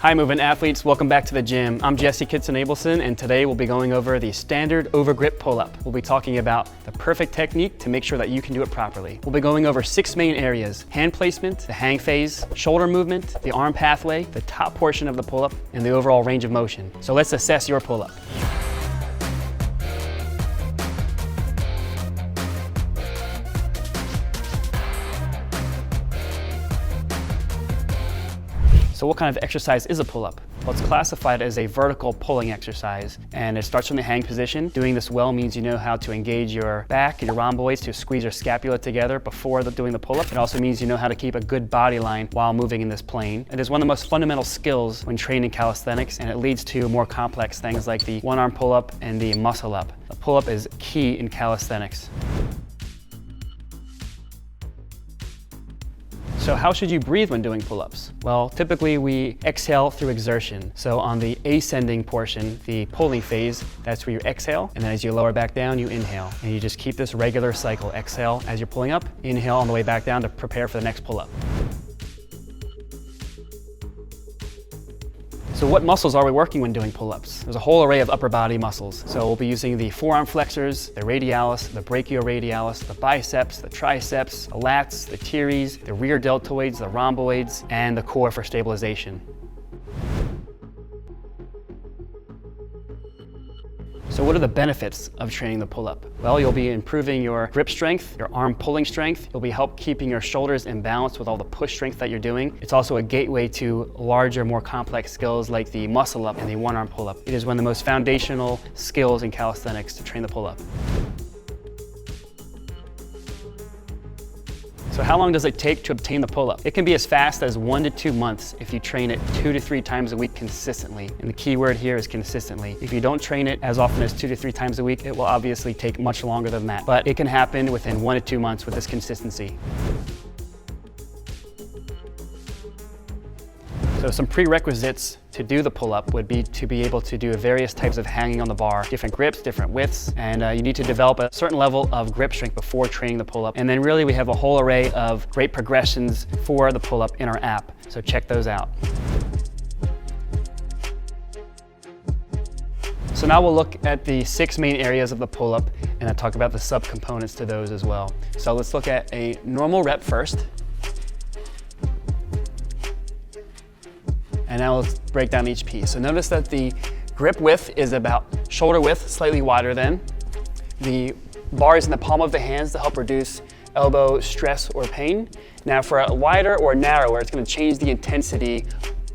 Hi movement athletes, welcome back to the gym. I'm Jesse Kitson-Abelson and today we'll be going over the standard overgrip pull-up. We'll be talking about the perfect technique to make sure that you can do it properly. We'll be going over 6 main areas: hand placement, the hang phase, shoulder movement, the arm pathway, the top portion of the pull-up, and the overall range of motion. So let's assess your pull-up. So what kind of exercise is a pull-up? Well, it's classified as a vertical pulling exercise, and it starts from the hang position. Doing this well means you know how to engage your back and your rhomboids to squeeze your scapula together before doing the pull-up. It also means you know how to keep a good body line while moving in this plane. It is one of the most fundamental skills when training calisthenics, and it leads to more complex things like the one-arm pull-up and the muscle-up. The pull-up is key in calisthenics. So how should you breathe when doing pull-ups? Well, typically we exhale through exertion. So on the ascending portion, the pulling phase, that's where you exhale, and then as you lower back down, you inhale. And you just keep this regular cycle. Exhale as you're pulling up, inhale on the way back down to prepare for the next pull-up. So what muscles are we working when doing pull-ups? There's a whole array of upper body muscles. So we'll be using the forearm flexors, the radialis, the brachioradialis, the biceps, the triceps, the lats, the teres, the rear deltoids, the rhomboids, and the core for stabilization. So what are the benefits of training the pull-up? Well, you'll be improving your grip strength, your arm pulling strength. You'll be keeping your shoulders in balance with all the push strength that you're doing. It's also a gateway to larger, more complex skills like the muscle-up and the one-arm pull-up. It is one of the most foundational skills in calisthenics to train the pull-up. So how long does it take to obtain the pull-up? It can be as fast as 1 to 2 months if you train it 2 to 3 times a week consistently. And the key word here is consistently. If you don't train it as often as 2 to 3 times a week, it will obviously take much longer than that. But it can happen within 1 to 2 months with this consistency. So some prerequisites to do the pull-up would be to be able to do various types of hanging on the bar, different grips, different widths, and you need to develop a certain level of grip strength before training the pull-up. And then really we have a whole array of great progressions for the pull-up in our app, so check those out. So now we'll look at the 6 main areas of the pull-up, and I'll talk about the subcomponents to those as well. So let's look at a normal rep first. And now let's break down each piece. So notice that the grip width is about shoulder width, slightly wider than. The bar is in the palm of the hands to help reduce elbow stress or pain. Now for a wider or narrower, it's going to change the intensity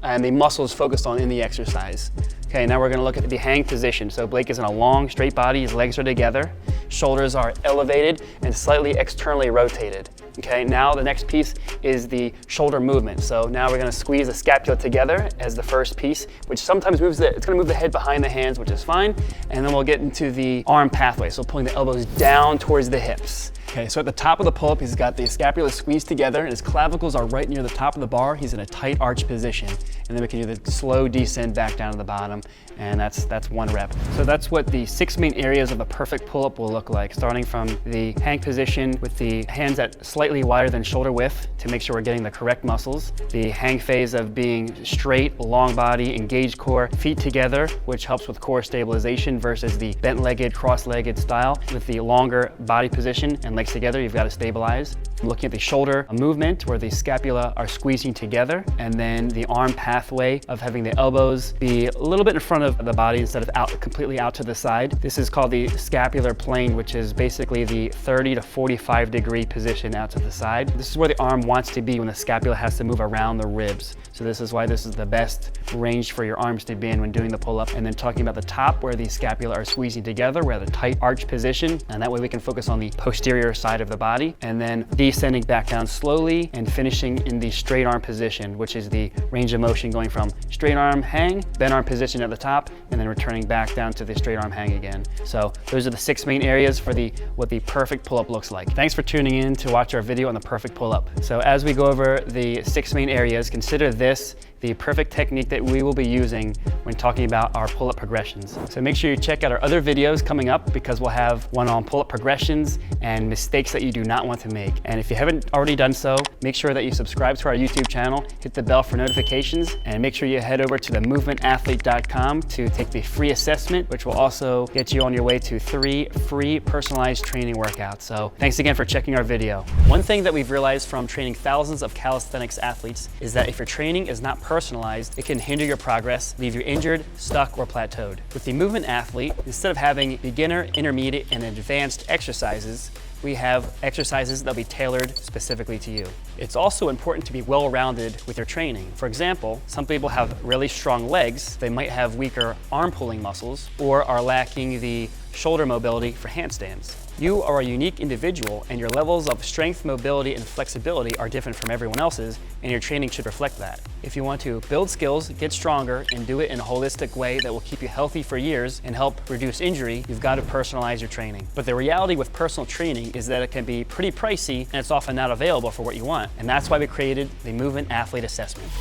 and the muscles focused on in the exercise. Okay, now we're going to look at the hang position. So Blake is in a long, straight body, his legs are together, shoulders are elevated and slightly externally rotated. Okay, now the next piece is the shoulder movement. So now we're going to squeeze the scapula together as the first piece, which sometimes it's going to move the head behind the hands, which is fine. And then we'll get into the arm pathway. So pulling the elbows down towards the hips. Okay, so at the top of the pull-up, he's got the scapula squeezed together and his clavicles are right near the top of the bar. He's in a tight arch position. And then we can do the slow descent back down to the bottom, and that's 1 rep. So that's what the 6 main areas of the perfect pull-up will look like, starting from the hang position with the hands at slightly wider than shoulder width to make sure we're getting the correct muscles. The hang phase of being straight, long body, engaged core, feet together, which helps with core stabilization versus the bent-legged, cross-legged style. With the longer body position and legs together, you've got to stabilize. I'm looking at the shoulder movement where the scapula are squeezing together, and then the arm pathway of having the elbows be a little bit in front of the body instead of completely out to the side. This is called the scapular plane, which is basically the 30 to 45 degree position out to the side. This is where the arm wants to be when the scapula has to move around the ribs. So this is why this is the best range for your arms to be in when doing the pull-up. And then talking about the top where the scapula are squeezing together, we're at a tight arch position, and that way we can focus on the posterior side of the body. And then descending back down slowly and finishing in the straight arm position, which is the range of motion going from straight arm hang, bent arm position at the top, and then returning back down to the straight arm hang again. So those are the 6 main areas for what the perfect pull-up looks like. Thanks for tuning in to watch our video on the perfect pull-up. So as we go over the 6 main areas, consider this the perfect technique that we will be using when talking about our pull-up progressions. So make sure you check out our other videos coming up, because we'll have one on pull-up progressions and mistakes that you do not want to make. And if you haven't already done so, make sure that you subscribe to our YouTube channel, hit the bell for notifications, and make sure you head over to themovementathlete.com to take the free assessment, which will also get you on your way to 3 free personalized training workouts. So thanks again for checking our video. One thing that we've realized from training thousands of calisthenics athletes is that if your training is not personalized, it can hinder your progress, leave you injured, stuck, or plateaued. With the Movement Athlete, instead of having beginner, intermediate, and advanced exercises, we have exercises that'll be tailored specifically to you. It's also important to be well-rounded with your training. For example, some people have really strong legs, they might have weaker arm pulling muscles, or are lacking the shoulder mobility for handstands. You are a unique individual, and your levels of strength, mobility, and flexibility are different from everyone else's, and your training should reflect that. If you want to build skills, get stronger, and do it in a holistic way that will keep you healthy for years and help reduce injury, you've got to personalize your training. But the reality with personal training is that it can be pretty pricey, and it's often not available for what you want. And that's why we created the Movement Athlete Assessment.